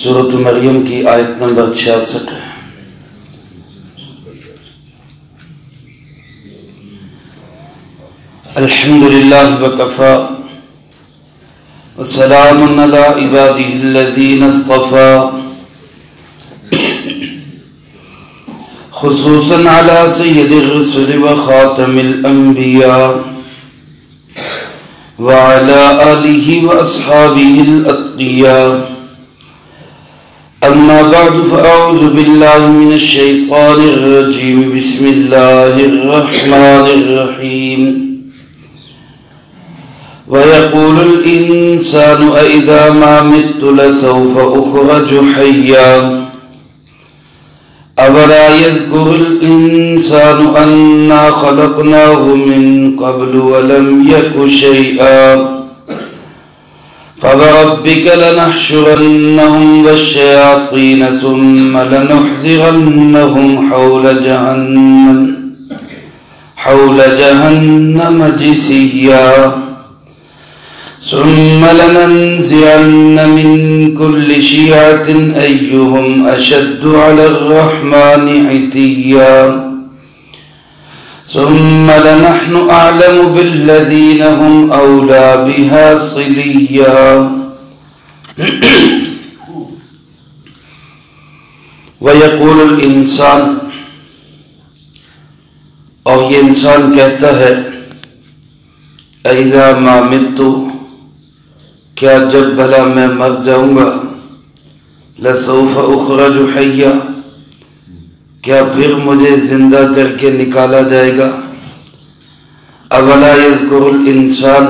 سورۃ مریم کی آیت نمبر 66 ہے۔ الحمدللہ وکفی وسلام علی عبادہ الذین اصطفی خصوصا علی سید الرسل وخاتم الانبیاء وعلى آلہ واصحابہ الاتقیاء اما بعد فاعوذ باللہ من الشیطان الرجیم بسم اللہ الرحمن الرحیم وَيَقُولُ الْإِنسَانُ أَإِذَا مَا مِتُّ لَسَوْفَ أُخْرَجُ حَيًّا أَوَلَا يَذْكُرُ الْإِنسَانُ أَنَّا خَلَقْنَاهُ مِنْ قَبْلُ وَلَمْ يَكُ شَيْئًا فَوَرَبِّكَ لَنَحْشُرَنَّهُمْ وَالشَّيَاطِينَ ثُمَّ لَنُحْضِرَنَّهُمْ حَوْلَ جَهَنَّمَ جِثِيًّا ثم لننزعن من كل شيعة أيهم أشد على الرحمن عتيا ثم لنحن أعلم بالذين هم أولى بها صليا ويقول الإنسان، اور یہ انسان کہتا ہے، اذا ما مت، کیا جب بھلا میں مر جاؤں گا، لسوف اخرج حیا، کیا پھر مجھے زندہ کر کے نکالا جائے گا، اولا یذکر الانسان،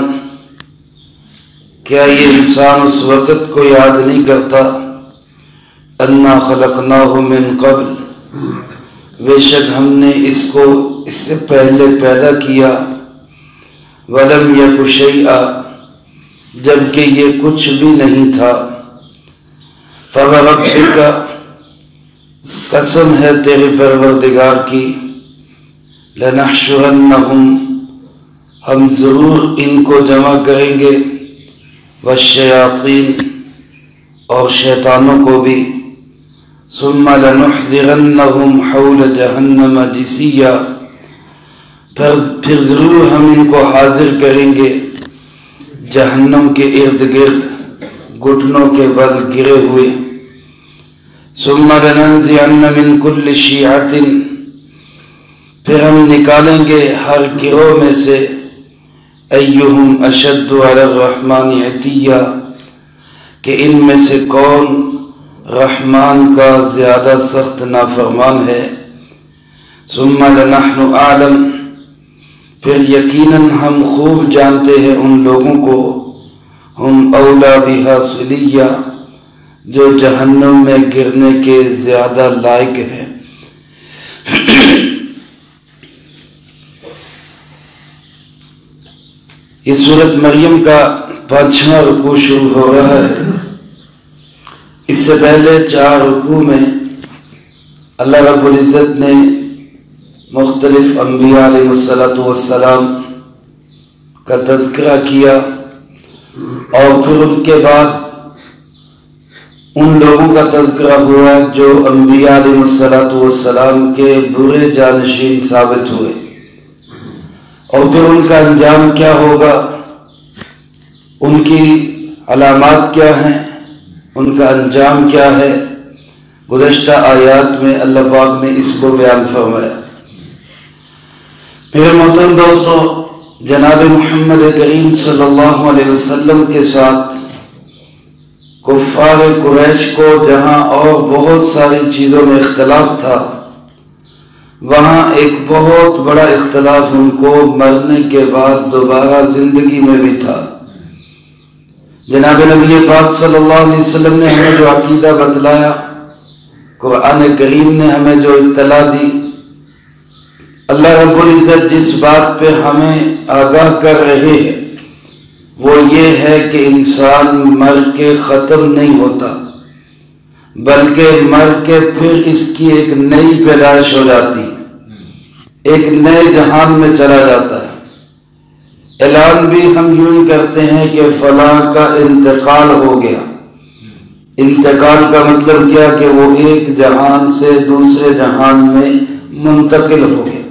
کیا یہ انسان اس وقت کو یاد نہیں کرتا، انا خلقناہ من قبل، بے شک ہم نے اس کو اس سے پہلے پیدا کیا، ولم یک شیئا، جبکہ یہ کچھ بھی نہیں تھا، فَوَرَبِّكَ، قسم ہے تیرے پروردگار کی، لَنَحْشُرَنَّهُمْ، ہم ضرور ان کو جمع کریں گے، وَالشَّيَاطِينَ، اور شیطانوں کو بھی، ثُمَّ لَنُحْضِرَنَّهُمْ حَوْلَ جَهَنَّمَ جِثِيًّا، پھر ضرور ہم ان کو حاضر کریں گے جہنم کے ارد گرد، گھٹنوں کے بل گرے ہوئے، ثم لننزعن من كل شيعة، پھر ہم نکالیں گے ہر گروہ میں سے، ایہم اشد علی الرحمن عتیا، کہ ان میں سے کون رحمان کا زیادہ سخت نافرمان ہے، ثم لنحن اعلم، پھر یقیناً ہم خوب جانتے ہیں ان لوگوں کو، ہم اولا بہا صلیہ، جو جہنم میں گرنے کے زیادہ لائق ہیں۔ یہ سورۃ مریم کا 5واں رکوع شروع ہو رہا ہے۔ اس سے پہلے 4 رکوع میں اللہ رب العزت نے مختلف انبیاء علیہ السلام کا تذکرہ کیا، اور پھر ان کے بعد ان لوگوں کا تذکرہ ہوا جو انبیاء علیہ السلام کے برے جانشین ثابت ہوئے، اور پھر ان کا انجام کیا ہوگا، ان کی علامات کیا ہیں، ان کا انجام کیا ہے۔ گزشتہ آیات میں اللہ پاک نے اس کو بیان فرمایا۔ میرے محترم دوستو، جناب محمد کریم صلی اللہ علیہ وسلم کے ساتھ کفار قریش کو جہاں اور بہت ساری چیزوں میں اختلاف تھا، وہاں ایک بہت بڑا اختلاف ان کو مرنے کے بعد دوبارہ زندگی میں بھی تھا۔ جناب نبی پاک صلی اللہ علیہ وسلم نے ہمیں جو عقیدہ بتلایا، قرآن کریم نے ہمیں جو اطلاع دی، اللہ رب العزت جس بات پہ ہمیں آگاہ کر رہے ہیں وہ یہ ہے کہ انسان مر کے ختم نہیں ہوتا، بلکہ مر کے پھر اس کی ایک نئی پیدائش ہو جاتی، ایک نئے جہان میں چلا جاتا ہے۔ اعلان بھی ہم یوں ہی کرتے ہیں کہ فلاں کا انتقال ہو گیا، انتقال کا مطلب کیا کہ وہ ایک جہان سے دوسرے جہان میں منتقل ہو گیا۔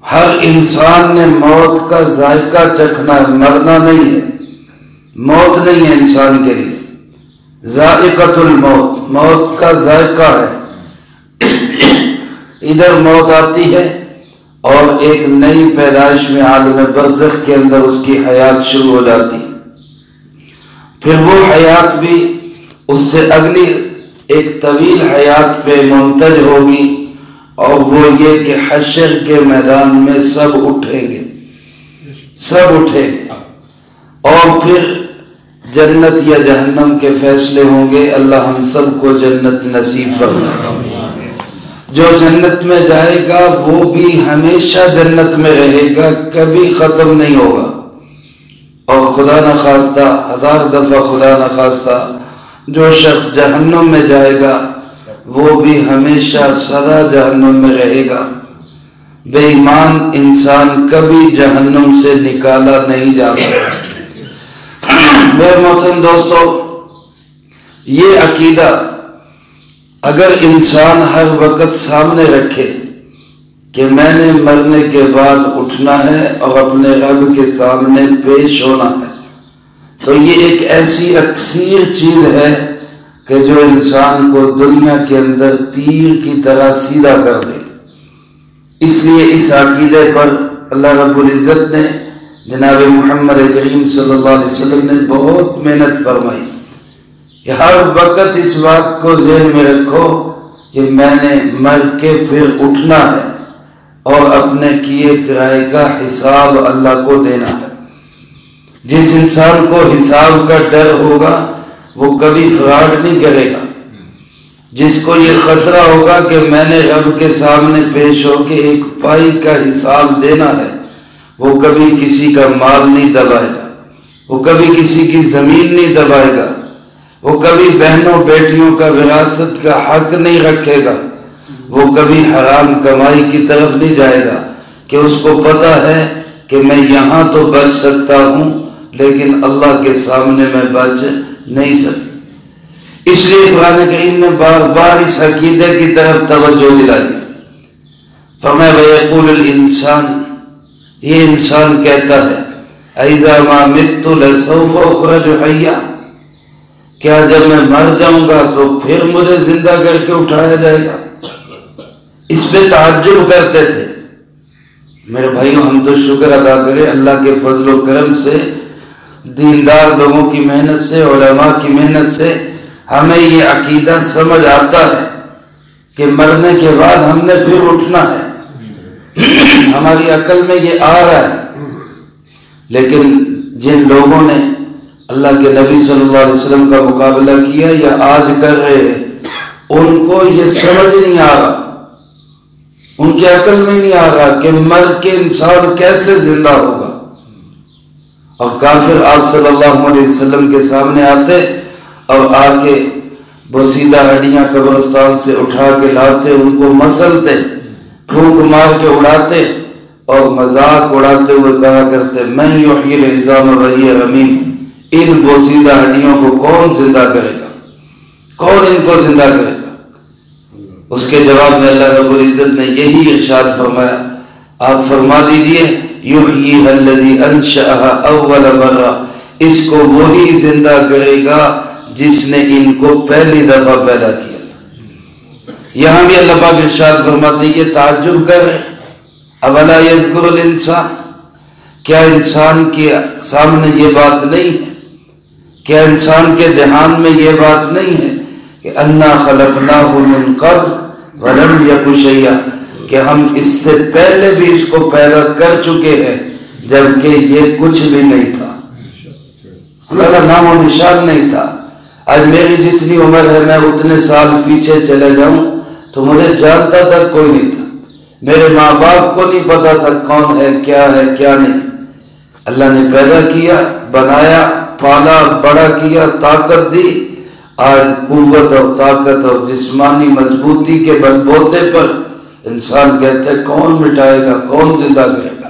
ہر انسان نے موت کا ذائقہ چکھنا ہے، مرنا نہیں ہے، موت نہیں ہے انسان کے لیے، ذائقۃ الموت، موت کا ذائقہ ہے۔ ادھر موت آتی ہے اور ایک نئی پیدائش میں عالم برزخ کے اندر اس کی حیات شروع ہو جاتی، پھر وہ حیات بھی اس سے اگلی ایک طویل حیات پہ منتج ہوگی، اور وہ یہ کہ حشر کے میدان میں سب اٹھیں گے، سب اٹھیں گے، اور پھر جنت یا جہنم کے فیصلے ہوں گے۔ اللہ ہم سب کو جنت نصیب فرمائے۔ جو جنت میں جائے گا وہ بھی ہمیشہ جنت میں رہے گا، کبھی ختم نہیں ہوگا، اور خدا نخواستہ، 1000 دفعہ خدا نخواستہ جو شخص جہنم میں جائے گا وہ بھی ہمیشہ سدا جہنم میں رہے گا۔ بے ایمان انسان کبھی جہنم سے نکالا نہیں جا سکتا۔ میرے محترم دوستو، یہ عقیدہ اگر انسان ہر وقت سامنے رکھے کہ میں نے مرنے کے بعد اٹھنا ہے اور اپنے رب کے سامنے پیش ہونا ہے، تو یہ ایک ایسی اکثیر چیز ہے کہ جو انسان کو دنیا کے اندر تیر کی طرح سیدھا کر دے۔ اس لیے اس عقیدے پر اللہ رب العزت نے، جناب محمد کریم صلی اللہ علیہ وسلم نے بہت محنت فرمائی کہ ہر وقت اس بات کو ذہن میں رکھو کہ میں نے مر کے پھر اٹھنا ہے اور اپنے کیے کرائے کا حساب اللہ کو دینا ہے۔ جس انسان کو حساب کا ڈر ہوگا وہ کبھی فراڈ نہیں کرے گا۔ جس کو یہ خطرہ ہوگا کہ میں نے رب کے سامنے پیش ہو کے ایک پائی کا حساب دینا ہے، وہ کبھی کسی کا مال نہیں دبائے گا، وہ کبھی کسی کی زمین نہیں دبائے گا، وہ کبھی بہنوں بیٹیوں کا وراثت کا حق نہیں رکھے گا، وہ کبھی حرام کمائی کی طرف نہیں جائے گا، کہ اس کو پتا ہے کہ میں یہاں تو بچ سکتا ہوں لیکن اللہ کے سامنے میں بچ نہیں سکتا۔ اس لیے قرآن کریم نے بار بار اس عقیدے کی طرف توجہ دلائی۔ فرمایا وَيَقُولُ الْإِنسان، یہ انسان کہتا ہے اِذَا مَا مِتُّ لَسَوْفَ أُخْرَجُ حَيًّا، کیا جب میں مر جاؤں گا تو پھر مجھے زندہ کر کے اٹھایا جائے گا؟ اس پہ تعجب کرتے تھے۔ میرے بھائیوں، ہم تو شکر ادا کریں اللہ کے فضل و کرم سے، دیندار لوگوں کی محنت سے، علماء کی محنت سے ہمیں یہ عقیدہ سمجھ آتا ہے کہ مرنے کے بعد ہم نے پھر اٹھنا ہے۔ ہماری عقل میں یہ آ رہا ہے، لیکن جن لوگوں نے اللہ کے نبی صلی اللہ علیہ وسلم کا مقابلہ کیا یا آج کر رہے ہیں، ان کو یہ سمجھ نہیں آ رہا، ان کی عقل میں نہیں آ رہا کہ مر کے انسان کیسے زندہ ہوگا۔ اور کافر آپ صلی اللہ علیہ وسلم کے سامنے آتے اور آ کے بوسیدہ ہڈیاں قبرستان سے اٹھا کے لاتے، ان کو مسلتے، پھونک مار کے اڑاتے اور مذاق اڑاتے ہوئے کہا کرتے من یحیی العظام وہی رمیم، ان بوسیدہ ہڈیوں کو کون زندہ کرے گا، کون ان کو زندہ کرے گا؟ اس کے جواب میں اللہ رب العزت نے یہی ارشاد فرمایا، آپ فرما دیجئے یحییھا الذی انشأھا اول مرہ، اس کو وہی زندہ کرے گا جس نے ان کو پہلی دفعہ پیدا کیا تھا۔ یہاں بھی اللہ پاک ارشاد فرماتے ہیں، یہ تعجب کر رہے اولا یذکر الانسان، کیا انسان کے سامنے یہ بات نہیں ہے، کیا انسان کے دھیان میں یہ بات نہیں ہے کہ انا خلقناہ من قبل ولم یک شیئا، کہ ہم اس سے پہلے بھی اس کو پیدا کر چکے ہیں جبکہ یہ کچھ بھی نہیں تھا، اللہ کا نام و نشان نہیں تھا۔ آج میری جتنی عمر ہے میں اتنے سال پیچھے چلے جاؤں تو مجھے جانتا تھا کوئی نہیں تھا، میرے ماں باپ کو نہیں پتا تھا کون ہے کیا نہیں۔ اللہ نے پیدا کیا، بنایا، پالا، بڑا کیا، طاقت دی، آج قوت اور طاقت اور جسمانی مضبوطی کے بل بوتے پر انسان کہتے ہیں کون مٹائے گا، کون زندہ کرے گا۔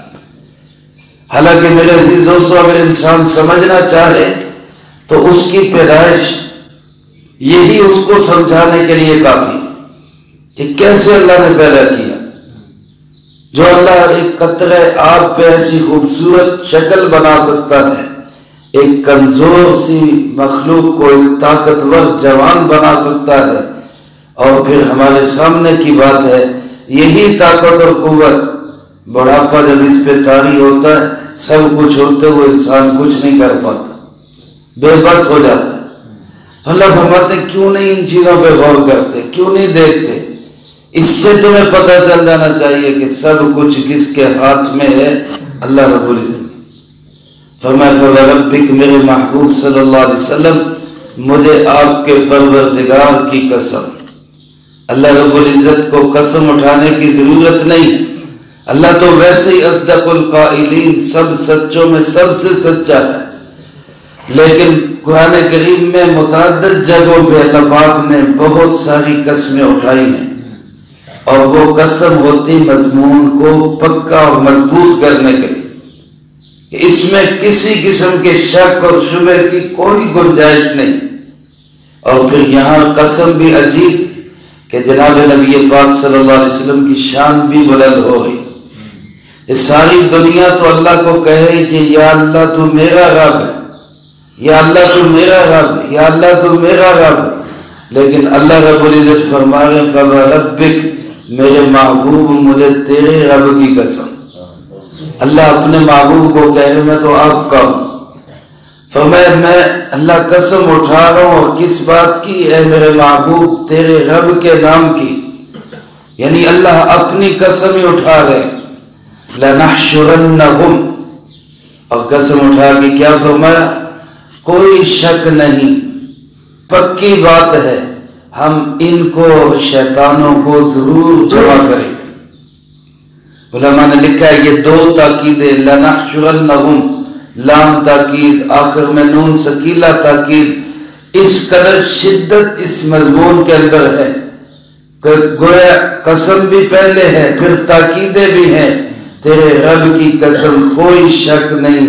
حالانکہ میرے عزیز دوستو، اگر انسان سمجھنا چاہے تو اس کی پیدائش یہی اس کو سمجھانے کے لیے کافی کہ کیسے اللہ نے پیدا کیا. جو اللہ ایک قطرہ آب پہ ایسی خوبصورت شکل بنا سکتا ہے، ایک کمزور سی مخلوق کو ایک طاقتور جوان بنا سکتا ہے، اور پھر ہمارے سامنے کی بات ہے یہی طاقت اور قوت بڑھاپا جب اس پہ طاری ہوتا ہے، سب کچھ ہوتے ہوئے انسان کچھ نہیں کر پاتا، بے بس ہو جاتا ہے. اللہ فرماتے کیوں نہیں ان چیزوں پہ غور کرتے، کیوں نہیں دیکھتے؟ اس سے تمہیں پتہ چل جانا چاہیے کہ سب کچھ کس کے ہاتھ میں ہے، اللہ رب العزت. فرمایا فَوَرَبِّكَ، میرے محبوب صلی اللہ علیہ وسلم، مجھے آپ کے پروردگار کی قسم. اللہ رب العزت کو قسم اٹھانے کی ضرورت نہیں، اللہ تو ویسے ہی اصدق القائلین، سب سچوں میں سب سے سچا ہے. لیکن قرآن کریم میں متعدد جگہوں پہ اللہ پاک نے بہت ساری قسمیں اٹھائی ہیں، اور وہ قسم ہوتی مضمون کو پکا اور مضبوط کرنے کے لیے کہ اس میں کسی قسم کے شک اور شبہ کی کوئی گنجائش نہیں. اور پھر یہاں قسم بھی عجیب کہ جناب نبی پاک صلی اللہ علیہ وسلم کی شان بھی بلند ہو گئی. یہ ساری دنیا تو اللہ کو کہے کہ یا اللہ تو میرا رب ہے، یا اللہ تو میرا رب ہے، یا اللہ تو میرا رب ہے، لیکن اللہ رب العزت فرما رہے فَوَرَبِّكَ، میرے محبوب مجھے تیرے رب کی قسم. اللہ اپنے محبوب کو کہہ رہے میں تو آپ کا ہوں. فرمایا میں اللہ قسم اٹھا رہا ہوں، اور کس بات کی؟ اے میرے محبوب تیرے رب کے نام کی. یعنی اللہ اپنی قسم ہی اٹھا رہے. لَنَحْشُرَنَّهُمْ، اور قسم اٹھا کے کیا فرمایا؟ کوئی شک نہیں، پکی بات ہے، ہم ان کو شیطانوں کو ضرور جمع کریں گے. علماء نے لکھا ہے یہ دو تاکیدیں، لَنَحْشُرَنَّهُمْ لام تاکید، آخر میں نون ثقیلہ تاکید، اس قدر شدت اس مضمون کے اندر ہے کہ گویا قسم بھی پہلے ہے پھر تاکیدیں بھی ہیں. تیرے رب کی قسم کوئی شک نہیں،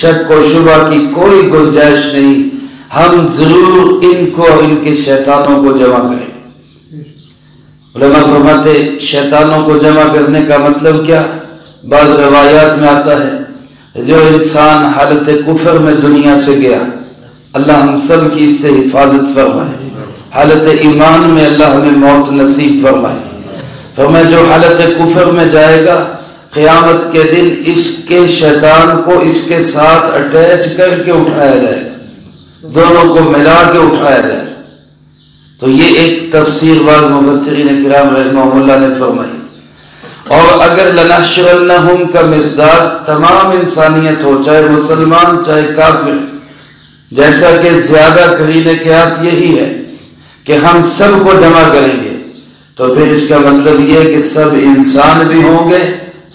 شک و شبہ کی کوئی گنجائش نہیں، ہم ضرور ان کو اور ان کے شیطانوں کو جمع کریں. علماء فرماتے شیطانوں کو جمع کرنے کا مطلب کیا؟ بعض روایات میں آتا ہے جو انسان حالت کفر میں دنیا سے گیا، اللہ ہم سب کی اس سے حفاظت فرمائے. حالت ایمان میں اللہ ہمیں موت نصیب فرمائے. فرمائے جو حالت کفر میں جائے گا قیامت کے دن اس کے شیطان کو اس کے ساتھ اٹیچ کر کے اٹھایا جائے گا، دونوں کو ملا کے اٹھایا جائے گا. تو یہ ایک تفسیر بعض مفسرین کرام رحمہ اللہ نے فرمائی. اور اگر لَنَحْشُرَنَّهُمْ کا مصداق تمام انسانیت ہو، چاہے مسلمان چاہے کافر، جیسا کہ زیادہ قرینہ قیاس یہی ہے کہ ہم سب کو جمع کریں گے، تو پھر اس کا مطلب یہ ہے کہ سب انسان بھی ہوں گے،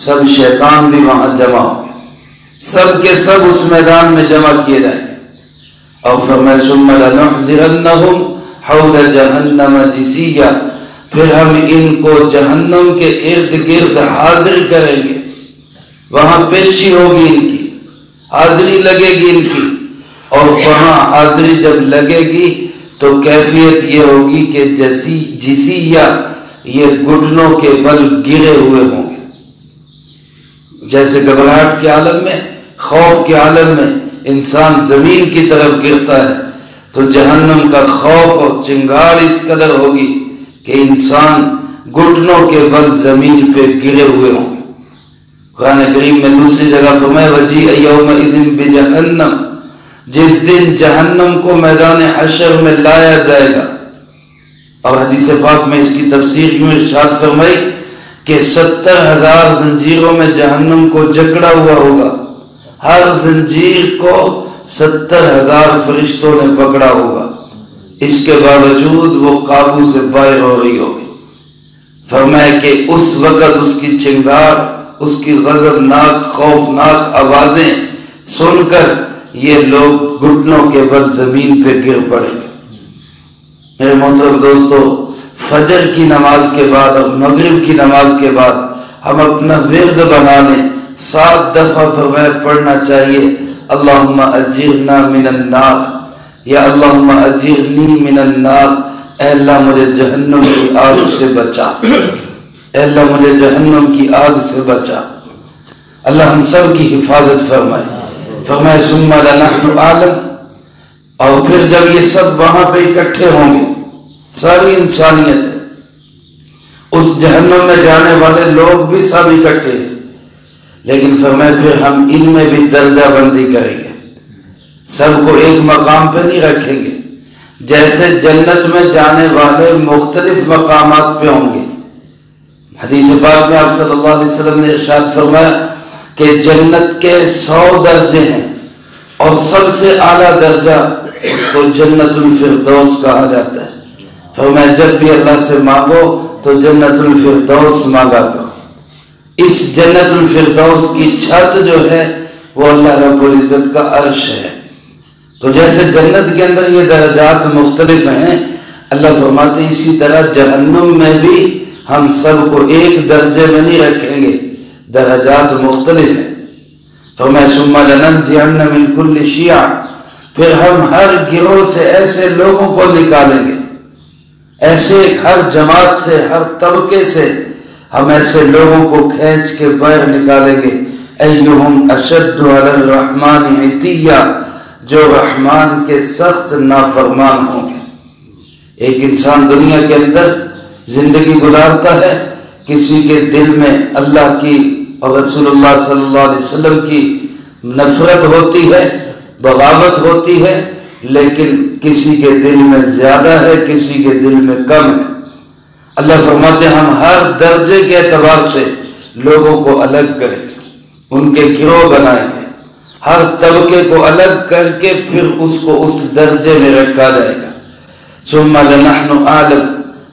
سب شیطان بھی وہاں جمع ہوں گے، سب کے سب اس میدان میں جمع کیے جائیں گے. اور فرمایا ثُمَّ لَنُحْضِرَنَّهُمْ حَوْلَ جَهَنَّمَ جِثِيًّا، پھر ہم ان کو جہنم کے ارد گرد حاضر کریں گے. وہاں پیشی ہوگی ان کی، حاضری لگے گی ان کی، اور وہاں حاضری جب لگے گی تو کیفیت یہ ہوگی کہ جسیہ، یہ گھٹنوں کے بل گرے ہوئے ہوں گے. جیسے گھبراہٹ کے عالم میں، خوف کے عالم میں انسان زمین کی طرف گرتا ہے، تو جہنم کا خوف اور چنگاڑ اس قدر ہوگی کہ انسان گھٹنوں کے بل زمین پہ گرے ہوئے ہوں گے. قرآن کریم میں دوسری جگہ فرمایا وَجِیءَ یَوْمَئِذٍ بِجَہَنَّمَ، جس دن جہنم کو میدان حشر میں لایا جائے گا. اور حدیث پاک میں اس کی تفسیر میں ارشاد فرمائی کہ 70,000 زنجیروں میں جہنم کو جکڑا ہوا ہوگا، ہر زنجیر کو 70,000 فرشتوں نے پکڑا ہوگا، اس کے باوجود وہ قابو سے باہر ہو رہی ہوگی. فرمایا کہ اس وقت اس کی چنگار، اس کی غضبناک خوفناک آوازیں سن کر یہ لوگ گھٹنوں کے بل زمین پہ گر پڑیں گے. میرے محترم دوستو، فجر کی نماز کے بعد اور مغرب کی نماز کے بعد ہم اپنا ورد بنا لیں. 7 دفعہ فرمایا پڑھنا چاہیے اللہم اجرنا من النار، یا اللہم اجرنی من النار، اے اللہ مجھے جہنم کی آگ سے بچا، اے اللہ مجھے جہنم کی آگ سے بچا۔ اللہ ہم سب کی حفاظت فرمائے۔ فرمائے ثم لنحن اعلم، اور پھر جب یہ سب وہاں پہ اکٹھے ہوں گے، ساری انسانیت ہے، اس جہنم میں جانے والے لوگ بھی سب اکٹھے ہیں، لیکن فرمائے پھر ہم ان میں بھی درجہ بندی کریں گے، سب کو ایک مقام پہ نہیں رکھیں گے، جیسے جنت میں جانے والے مختلف مقامات پہ ہوں گے۔ حدیث پاک میں آپ صلی اللہ علیہ وسلم نے ارشاد فرمایا کہ جنت کے 100 درجے ہیں، اور سب سے اعلیٰ درجہ اس کو جنت الفردوس کہا جاتا ہے۔ فرمایا جب بھی اللہ سے مانگو تو جنت الفردوس مانگا کرو۔ اس جنت الفردوس کی چھت جو ہے وہ اللہ رب العزت کا عرش ہے۔ تو جیسے جنت کے اندر یہ درجات مختلف ہیں، اللہ فرماتے ہیں اسی طرح جہنم میں بھی ہم سب کو ایک درجے میں نہیں رکھیں گے، درجات مختلف ہیں۔ فرمایا ثم لننزعن من كل شیعہ، پھر ہم ہر گروہ سے ایسے لوگوں کو نکالیں گے، ایسے ہر جماعت سے، ہر طبقے سے ہم ایسے لوگوں کو کھینچ کے باہر نکالیں گے۔ ایہم اشد علی الرحمن عتیہ، جو رحمان کے سخت نافرمان ہوں گے۔ ایک انسان دنیا کے اندر زندگی گزارتا ہے، کسی کے دل میں اللہ کی اور رسول اللہ صلی اللہ علیہ وسلم کی نفرت ہوتی ہے، بغاوت ہوتی ہے، لیکن کسی کے دل میں زیادہ ہے، کسی کے دل میں کم ہے۔ اللہ فرماتے ہیں ہم ہر درجے کے اعتبار سے لوگوں کو الگ کریں گے، ان کے گروہ بنائیں گے، ہر طبقے کو الگ کر کے پھر اس کو اس درجے میں رکھا جائے گا۔ ثم لنحن اعلم،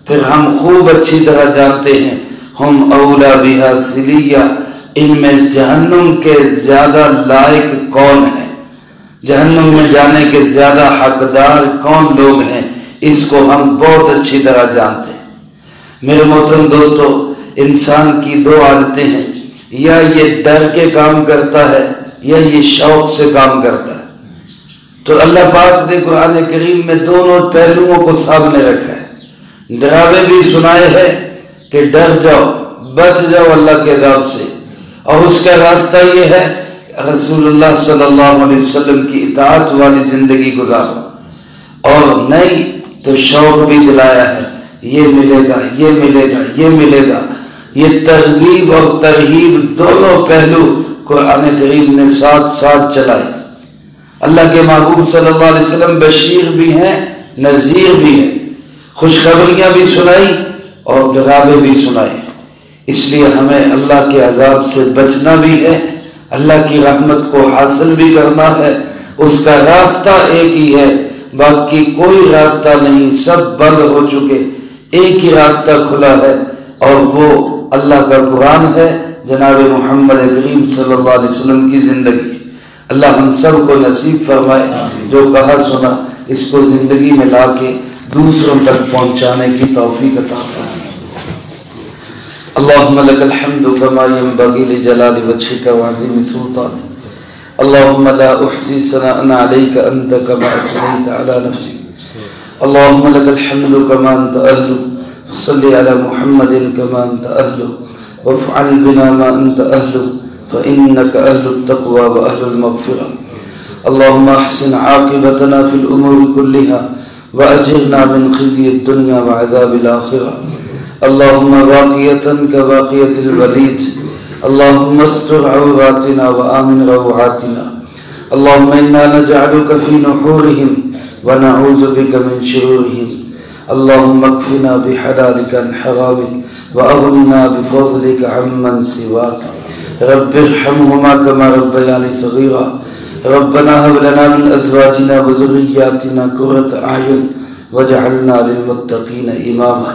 پھر ہم خوب اچھی طرح جانتے ہیں، ہم اولا بہا صلیہ، ان میں جہنم کے زیادہ لائق کون ہیں، جہنم میں جانے کے زیادہ حقدار کون لوگ ہیں، اس کو ہم بہت اچھی طرح جانتے ہیں۔ میرے محترم دوستو، انسان کی 2 عادتیں ہیں، یا یہ ڈر کے کام کرتا ہے یا یہ شوق سے کام کرتا ہے۔ تو اللہ پاک نے قرآن کریم میں دونوں پہلوؤں کو سامنے رکھا ہے، ڈراوے بھی سنائے ہیں کہ ڈر جاؤ، بچ جاؤ اللہ کے عذاب سے، اور اس کا راستہ یہ ہے رسول اللہ صلی اللہ علیہ وسلم کی اطاعت والی زندگی گزارو، اور نہیں تو شوق بھی دلایا ہے، یہ ملے گا، یہ ملے گا، یہ ملے گا۔ یہ ترغیب اور ترہیب دونوں پہلو قرآن کریم نے ساتھ ساتھ چلائے۔ اللہ کے محبوب صلی اللہ علیہ وسلم بشیر بھی ہیں، نذیر بھی ہیں، خوشخبریاں بھی سنائی اور ڈراوے بھی سنائے۔ اس لیے ہمیں اللہ کے عذاب سے بچنا بھی ہے، اللہ کی رحمت کو حاصل بھی کرنا ہے۔ اس کا راستہ ایک ہی ہے، باقی کوئی راستہ نہیں، سب بند ہو چکے، ایک ہی راستہ کھلا ہے، اور وہ اللہ کا قرآن ہے، جناب محمد کریم صلی اللہ علیہ وسلم کی زندگی۔ اللہ ہم سب کو نصیب فرمائے جو کہا سنا اس کو زندگی میں لا کے دوسروں تک پہنچانے کی توفیق عطا فرمائے۔ اللهم لك الحمد كما ينبغي لجلال وجهك وعظيم سلطانك، اللهم لا أحصي ثناء عليك أنت كما أثنيت على نفسك، اللهم لك الحمد كما أنت أهل، صل على محمد كما أنت أهل، وافعل بنا ما أنت أهل، فإنك أهل التقوى وأهل المغفرة، اللهم أحسن عاقبتنا في الأمور كلها وأجرنا من خزي الدنيا وعذاب الآخرة، اللهم باقية كباقية الوليد، اللهم استر عوراتنا وآمن روعاتنا، اللهم إنا نجعلك في نحورهم ونعوذ بك من شرورهم، اللهم اكفنا بحلالك عن حرامك وأغننا بفضلك عمن سواك، رب ارحمهما كما ربياني صغيرا، ربنا هب لنا من أزواجنا وذرياتنا قرة أعين واجعلنا للمتقين إماما۔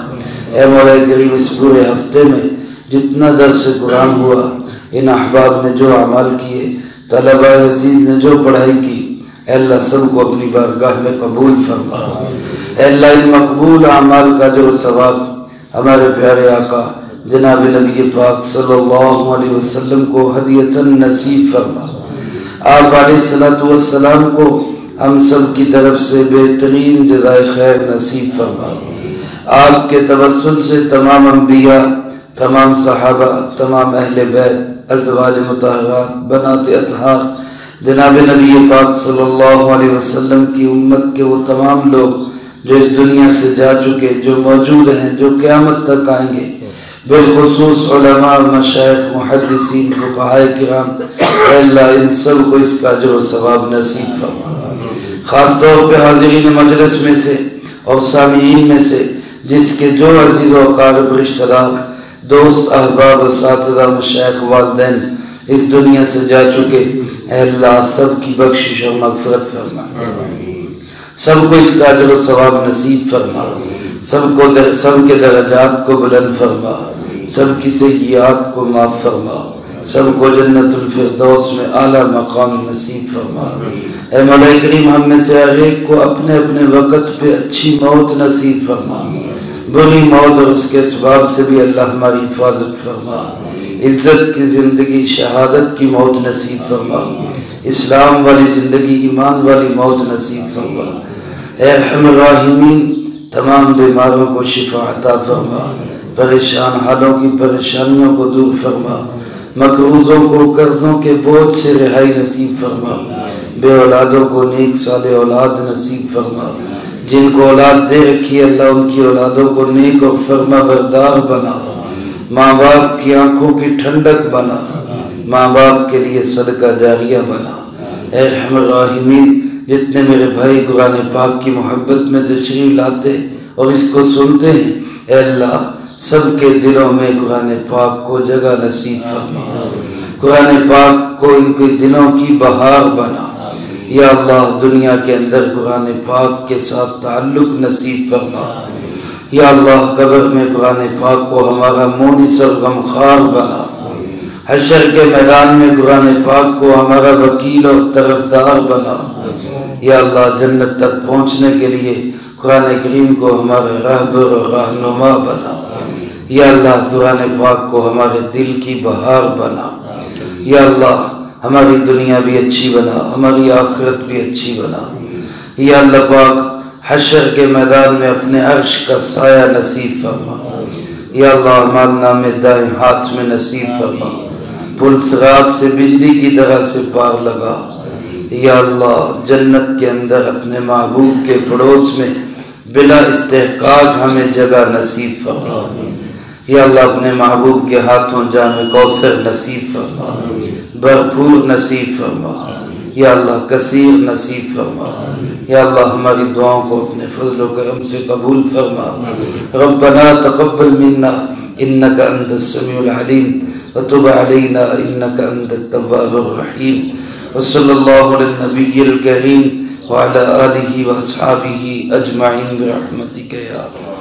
اے مولا کریم، اس پورے ہفتے میں جتنا درس قرآن ہوا، ان احباب نے جو اعمال کیے، طلبہ عزیز نے جو پڑھائی کی، اے اللہ سب کو اپنی بارگاہ میں قبول فرما۔ اے اللہ ان مقبول اعمال کا جو ثواب ہمارے پیارے آقا جناب نبی پاک صلی اللہ علیہ وسلم کو ہدیۃً نصیب فرما۔ آپ علیہ الصلوۃ والسلام کو ہم سب کی طرف سے بہترین جزائے خیر نصیب فرما۔ آپ کے توسل سے تمام انبیاء، تمام صحابہ، تمام اہل بیت، ازواج مطہرات، بنات اطہار، جناب نبی پاک صلی اللہ علیہ وسلم کی امت کے وہ تمام لوگ جو اس دنیا سے جا چکے، جو موجود ہیں، جو قیامت تک آئیں گے، بالخصوص علماء، مشائخ، محدثین، فقہاء کرام، اے اللہ ان سب کو اس کا اجر و ثواب نصیب فرما۔ خاص طور پہ حاضرین مجلس میں سے اور سامعین میں سے جس کے جو عزیز و اقارب، رشتہ دار، دوست، احباب، اساتذہ، مشائخ، والدین اس دنیا سے جا چکے، اے اللہ سب کی بخشش اور مغفرت فرما، سب کو اس کا اجر و ثواب نصیب فرما، سب کے درجات کو بلند فرما، سب کی سیئات کو معاف فرما، سب کو جنت الفردوس میں اعلیٰ مقام نصیب فرما۔ اے مولا کریم ہم میں سے ہر ایک کو اپنے اپنے وقت پہ اچھی موت نصیب فرما، بری موت اور اس کے اسباب سے بھی اللہ ہماری حفاظت فرما، عزت کی زندگی، شہادت کی موت نصیب فرما، اسلام والی زندگی، ایمان والی موت نصیب فرما۔ اے ارحم الراحمین تمام بیماروں کو شفا عطا فرما، پریشان حالوں کی پریشانیوں کو دور فرما، مقروضوں کو قرضوں کے بوجھ سے رہائی نصیب فرما، بے اولادوں کو نیک صالح اولاد نصیب فرما، جن کو اولاد دے رکھی ہے اللہ ان کی اولادوں کو نیک اور فرما بردار بنا، ماں باپ کی آنکھوں کی ٹھنڈک بنا، ماں باپ کے لیے صدقہ جاریہ بنا۔ اے ارحم الراحمین جتنے میرے بھائی قرآن پاک کی محبت میں تشریف لاتے اور اس کو سنتے ہیں، اے اللہ سب کے دلوں میں قرآن پاک کو جگہ نصیب فرما، قرآن پاک کو ان کے دلوں کی بہار بنا۔ یا اللہ دنیا کے اندر قرآن پاک کے ساتھ تعلق نصیب فرما۔ یا اللہ قبر میں قرآن پاک کو ہمارا مونس اور غمخوار بنا، حشر کے میدان میں قرآن پاک کو ہمارا وکیل اور طرفدار بنا۔ یا اللہ جنت تک پہنچنے کے لیے قرآن کریم کو ہمارے رہبر اور رہنما بنا۔ یا اللہ قرآن پاک کو ہمارے دل کی بہار بنا۔ یا اللہ ہماری دنیا بھی اچھی بنا، ہماری آخرت بھی اچھی بنا۔ یا اللہ پاک حشر کے میدان میں اپنے عرش کا سایہ نصیب فرما۔ یا اللہ ہمارے نام دائیں ہاتھ میں نصیب فرما، پل صراط سے بجلی کی طرح سے پار لگا۔ یا اللہ جنت کے اندر اپنے محبوب کے پڑوس میں بلا استحقاق ہمیں جگہ نصیب فرما۔ یا اللہ اپنے محبوب کے ہاتھوں جام کوثر نصیب فرما، بھرپور نصیب فرما۔ یا اللہ کثیر نصیب فرما۔ یا اللہ ہماری دعاؤں کو اپنے فضل و کرم سے قبول فرما۔ ربنا تقبل منا انک انت السمیع العلیم وتب علینا انک انت التواب الرحیم، وصلی اللہ علی النبی الکریم وعلی آلہ واصحابہ اجمعین برحمتک یا رب۔